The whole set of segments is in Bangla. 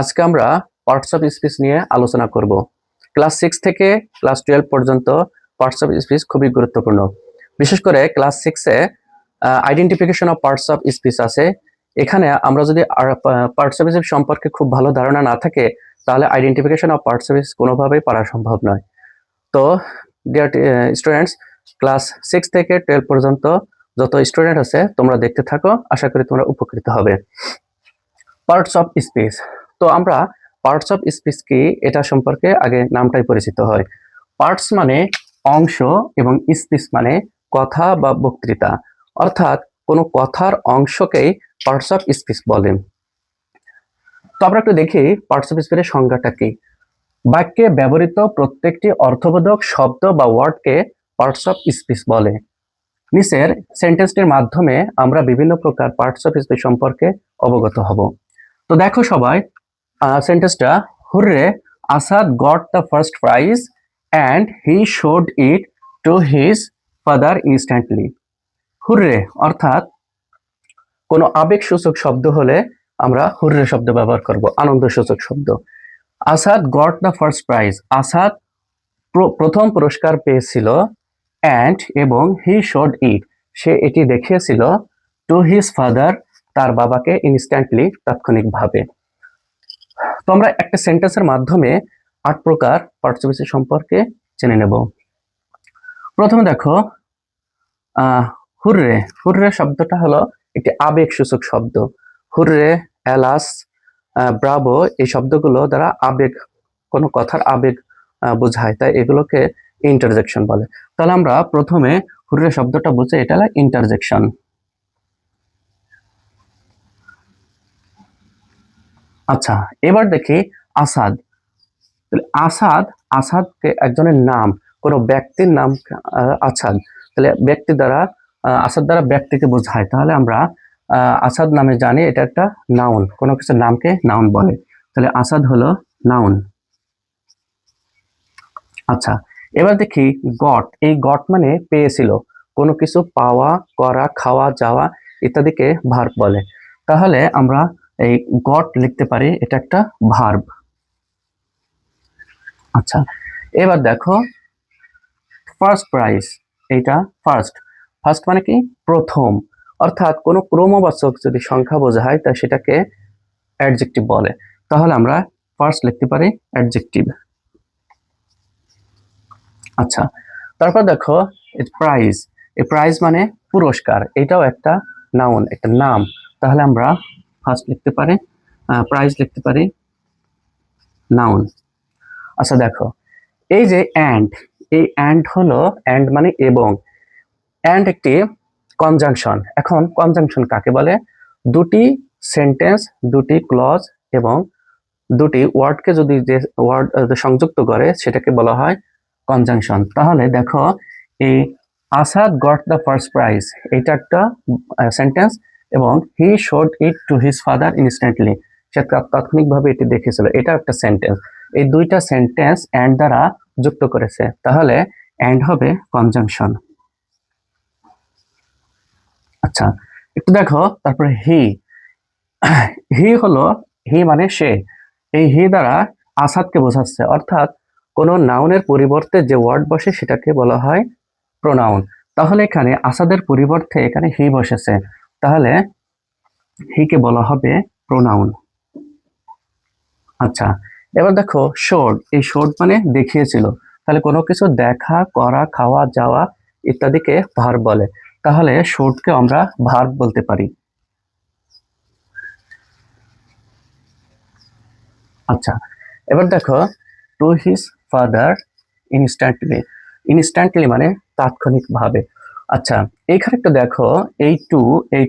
আজকে আমরা পার্টস অফ স্পিচ নিয়ে আলোচনা করব। ক্লাস 6 থেকে ক্লাস 12 পর্যন্ত পার্টস অফ স্পিচ খুবই গুরুত্বপূর্ণ। বিশেষ করে ক্লাস 6-এ identification of parts of speech আছে। এখানে আমরা যদি পার্টস অফ স্পিচ সম্পর্কে খুব ভালো ধারণা না থাকে, তাহলে identification of parts of speech কোনোভাবেই পড়া সম্ভব নয়। তো ডিয়ার স্টুডেন্টস, ক্লাস 6 থেকে 12 পর্যন্ত যত স্টুডেন্ট আছে তোমরা দেখতে থাকো, আশা করি তোমরা উপকৃত হবে। Parts of speech. তো আমরা পার্টস অফ স্পিচ কি এটা সম্পর্কে আগে নামটাই পরিচিত হয়। পার্টস মানে অংশ এবং স্পিচ মানে কথা বা বক্তৃতা, অর্থাৎ কোনো কথার অংশকেই পার্টস অফ স্পিচ বলে। তো আমরা একটু দেখি পার্টস অফ স্পিচের সংজ্ঞাটা কি। বাক্যে ব্যবহৃত প্রত্যেকটি অর্থবোধক শব্দ বা ওয়ার্ডকে পার্টস অফ স্পিচ বলে। নিচের সেন্টেন্সটির মাধ্যমে আমরা বিভিন্ন প্রকার পার্টস অফ স্পিচ সম্পর্কে অবগত হব। তো দেখো সবাই, সেন্টেন্সটা, hurray Asad got the first prize and he showed it to his father instantly. Hurray অর্থাৎ কোনো আবেগসূচক শব্দ হলে আমরা হুররে শব্দ ব্যবহার করব, আনন্দসূচক শব্দ। Asad got the first prize, Asad প্রথম পুরস্কার পেয়েছিল, অ্যান্ড এবং হি শোড ইট, সে এটি দেখিয়েছিল, টু হিজ ফাদার, তার বাবাকে, ইনস্ট্যান্টলি, তাৎক্ষণিকভাবে। তো আমরা একটা সেন্টেন্সের মাধ্যমে 8 প্রকার পার্টস অফ স্পিচ সম্পর্কে জেনে নেব। প্রথমে দেখো, হুররে। হুররে শব্দটা হলো একটি আবেগসূচক শব্দ। হুররে, এলাস, ব্রাভো, এই শব্দগুলো দ্বারা আবেগ, কোনো কথার আবেগ বোঝায়, তাই এগুলোকে ইন্টারজেকশন বলে। তাহলে আমরা প্রথমে হুররে শব্দটা বুঝে, এটা হলো ইন্টারজেকশন। আচ্ছা, এবার দেখি আসাদ। আসাদ, আসাদকে একজনের নাম, কোনো ব্যক্তির নাম আসাদ, তাহলে ব্যক্তি দ্বারা, আসাদ দ্বারা ব্যক্তিকে বোঝায়, তাহলে আমরা আসাদ নামে জানি এটা একটা নাউন, কোনো কিছুর নামকে নাউন বলে, তাহলে আসাদ হলো নাউন। আচ্ছা, এবার দেখি গট। এই গট মানে পেয়েছিল, কোনো কিছু পাওয়া, করা, খাওয়া, যাওয়া ইত্যাদিকে ভার্ব বলে, তাহলে আমরা এই গট লিখতে পারি, এটা একটা ভার্ব। আচ্ছা, এবার দেখো ফার্স্ট প্রাইজ, এইটা ফার্স্ট। ফার্স্ট মানে কি? প্রথম, অর্থাৎ কোনো ক্রমবাচক যদি সংখ্যা বোঝায় তা সেটাকে অ্যাডজেক্টিভ বলে, তাহলে আমরা ফার্স্ট লিখতে পারি অ্যাডজেক্টিভ। আচ্ছা, তারপর দেখো প্রাইজ। এই প্রাইজ মানে পুরস্কার, এটাও একটা নাউন, একটা নাম, তাহলে আমরা ফার্স্ট লিখতে পারি, প্রাইজ লিখতে পারি নাউন। আচ্ছা দেখো, এই যে অ্যান্ড, এই অ্যান্ড হলো, অ্যান্ড মানে এবং, অ্যান্ড একটি কনজাংশন। এখন কনজাংশন কাকে বলে? দুটি সেন্টেন্স, দুটি ক্লজ এবং দুটি ওয়ার্ডকে যদি যে ওয়ার্ড সংযুক্ত করে সেটাকে বলা হয় কনজাংশন। তাহলে দেখো, এই Asad got the first prize, এটা একটা সেন্টেন্স, এবং he showed it to his father instantly, সে তাৎক্ষণিকভাবে এটি দেখেছিল, এটা একটা সেন্টেন্স। এই দুইটা সেন্টেন্স অ্যান্ড দ্বারা যুক্ত করেছে, তাহলে অ্যান্ড হবে কনজাংশন। আচ্ছা, একটু দেখো তারপরে হি। হি হলো, হি মানে সে, এই হি দ্বারা আসাদকে বোঝাচ্ছে, অর্থাৎ কোনো নাউনের পরিবর্তে যে ওয়ার্ড বসে সেটাকে বলা হয় প্রোনাউন। তাহলে এখানে আসাদের পরিবর্তে এখানে হি বসেছে, তাহলে হিকে বলা হবে প্রোনাউন। আচ্ছা, এবার দেখো শোড। এই শোড মানে দেখিয়েছিল, তাহলে কোনো কিছু দেখা, করা, খাওয়া, যাওয়া ইত্যাদিকে ভার্ব বলে, তাহলে শোডকে আমরা ভার্ব বলতে পারি। আচ্ছা, এবার দেখো two his father instantly. Instantly মানে তাৎক্ষণিকভাবে। আচ্ছা, এইখানে একটু দেখো, এই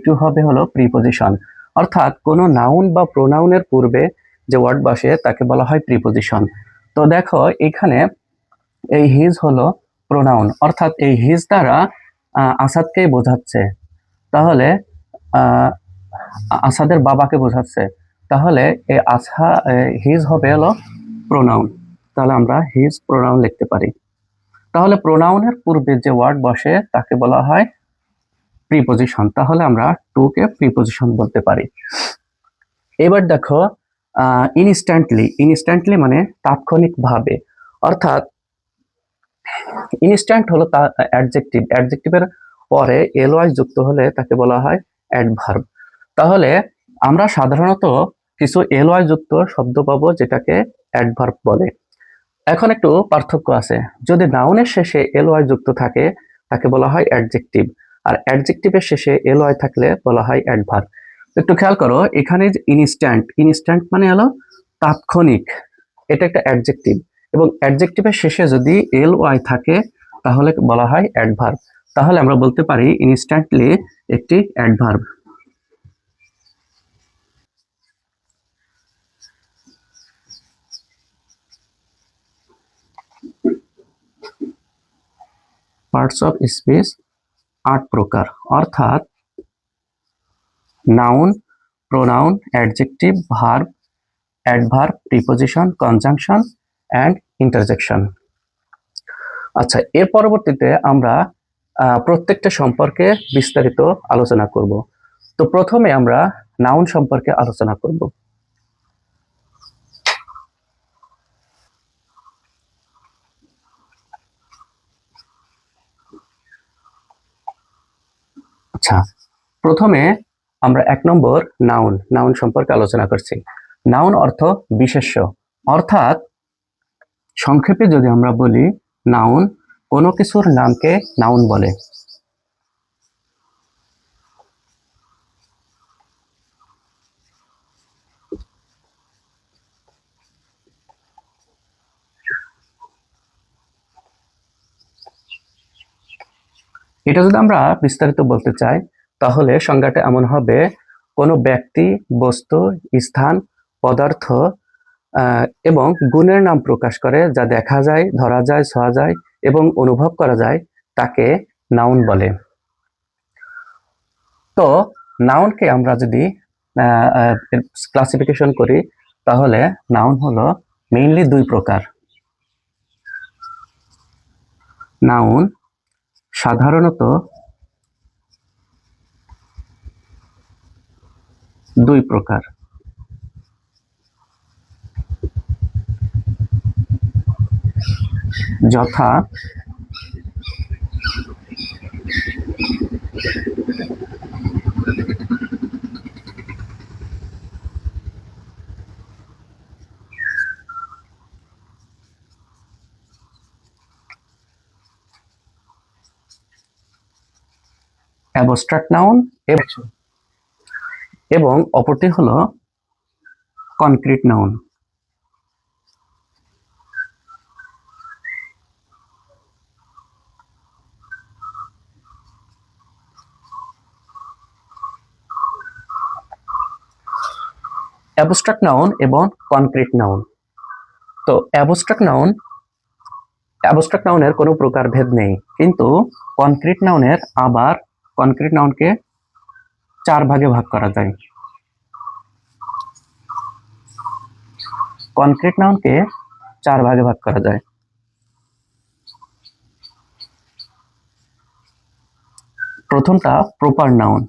টু হবে হলো প্রিপোজিশন, অর্থাৎ কোনো নাউন বা প্রোনাউনের পূর্বে যে ওয়ার্ড বসে তাকে বলা হয় প্রিপোজিশন। তো দেখো এখানে এই হিজ হলো প্রোনাউন, অর্থাৎ এই হিজ দ্বারা আসাদকেই বোঝাচ্ছে, তাহলে আসাদের বাবাকে বোঝাচ্ছে, তাহলে এই হিজ হবে হলো প্রোনাউন, তাহলে আমরা হিজ প্রোনাউন লিখতে পারি। তাহলে প্রোনাউনের পূর্বে যে ওয়ার্ড বসে তাকে বলা হয় প্রিপোজিশন, তাহলে আমরা টু কে প্রিপোজিশন বলতে পারি। এবার দেখো ইনস্ট্যান্টলি মানে তাৎক্ষণিকভাবে, অর্থাৎ ইনস্ট্যান্ট হলো অ্যাডজেক্টিভের পরে এলওয়াই যুক্ত হলে তাকে বলা হয় অ্যাডভার্ব। তাহলে আমরা সাধারণত কিছু এলওয়াই যুক্ত শব্দ পাবো যেটাকে অ্যাডভার্ব বলে। এখন একটু পার্থক্য আছে, যদি নাউনের শেষে এলওয়াই যুক্ত থাকে তাকে বলা হয় অ্যাডজেক্টিভ, আর অ্যাডজেক্টিভের শেষে এলওয়াই থাকলে বলা হয় অ্যাডভার্ব। একটু খেয়াল করো, এখানে যে ইনস্ট্যান্ট মানে হলো তাৎক্ষণিক, এটা একটা অ্যাডজেক্টিভ, এবং অ্যাডজেক্টিভের শেষে যদি এলওয়াই থাকে তাহলে বলা হয় অ্যাডভার্ব। তাহলে আমরা বলতে পারি ইনস্ট্যান্টলি একটি অ্যাডভার্ব। পার্টস অফ স্পিচ 8 প্রকার, অর্থাৎ noun, pronoun, adjective, verb, adverb, preposition, conjunction and interjection. আচ্ছা, এর পরবর্তীতে আমরা প্রত্যেকটা সম্পর্কে বিস্তারিত আলোচনা করব। তো প্রথমে আমরা নাউন সম্পর্কে আলোচনা করব। আচ্ছা, প্রথমে আমরা 1 নম্বর নাউন সম্পর্কে আলোচনা করছি। নাউন অর্থ বিশেষ্য, অর্থাৎ সংক্ষেপে যদি আমরা বলি নাউন, কোনো কিছুর নামকে নাউন বলে। এটা যদি আমরা বিস্তারিত বলতে চাই তাহলে সংজ্ঞাটা এমন হবে, কোনো ব্যক্তি, বস্তু, স্থান, পদার্থ এবং গুণের নাম প্রকাশ করে যা দেখা যায়, ধরা যায়, ছোঁয়া যায় এবং অনুভব করা যায়, তাকে নাউন বলে। তো নাউনকে আমরা যদি ক্লাসিফিকেশন করি তাহলে নাউন হলো মেইনলি 2 প্রকার। নাউন সাধারণত 2 প্রকার, যথা অ্যাবস্ট্রাক্ট নাউন এবং অপরটি হলো কনক্রিট নাউন। অ্যাবস্ট্রাক্ট নাউন এবং কনক্রিট নাউন। তো অ্যাবস্ট্রাক্ট নাউনের কোনো প্রকার ভেদ নেই, কিন্তু কনক্রিট নাউনকে 4 ভাগে ভাগ করা যায়। কনক্রিট নাউনকে 4 ভাগে ভাগ করা যায়। প্রথমটা প্রপার নাউন,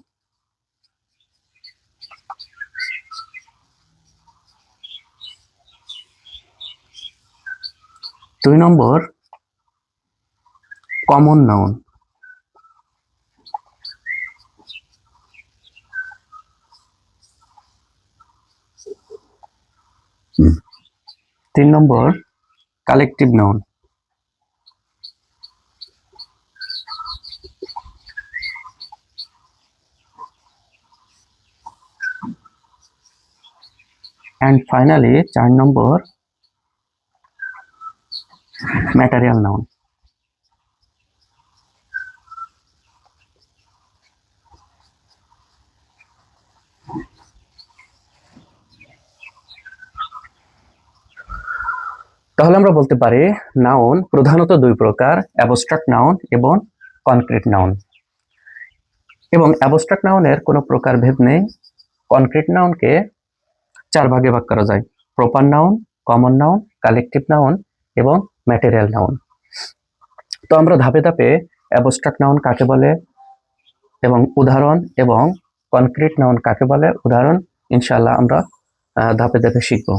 দুই নম্বর কমন নাউন, তিন number collective noun, and finally 4 number material noun. তাহলে আমরা বলতে পারি নাউন প্রধানত 2 প্রকার, অ্যাবস্ট্রাক্ট নাউন এবং কনক্রিট নাউন। এবং অ্যাবস্ট্রাক্ট নাউনের কোনো প্রকার ভেদ নেই। কনক্রিট নাউনকে 4 ভাগে ভাগ করা যায়, proper noun, common noun, collective noun এবং ম্যাটেরিয়াল নাউন। তো আমরা ধাপে ধাপে অ্যাবস্ট্রাক্ট নাউন কাকে বলে এবং উদাহরণ, এবং কনক্রিট নাউন কাকে বলে উদাহরণ ইনশাআল্লাহ আমরা ধাপে ধাপে শিখবো।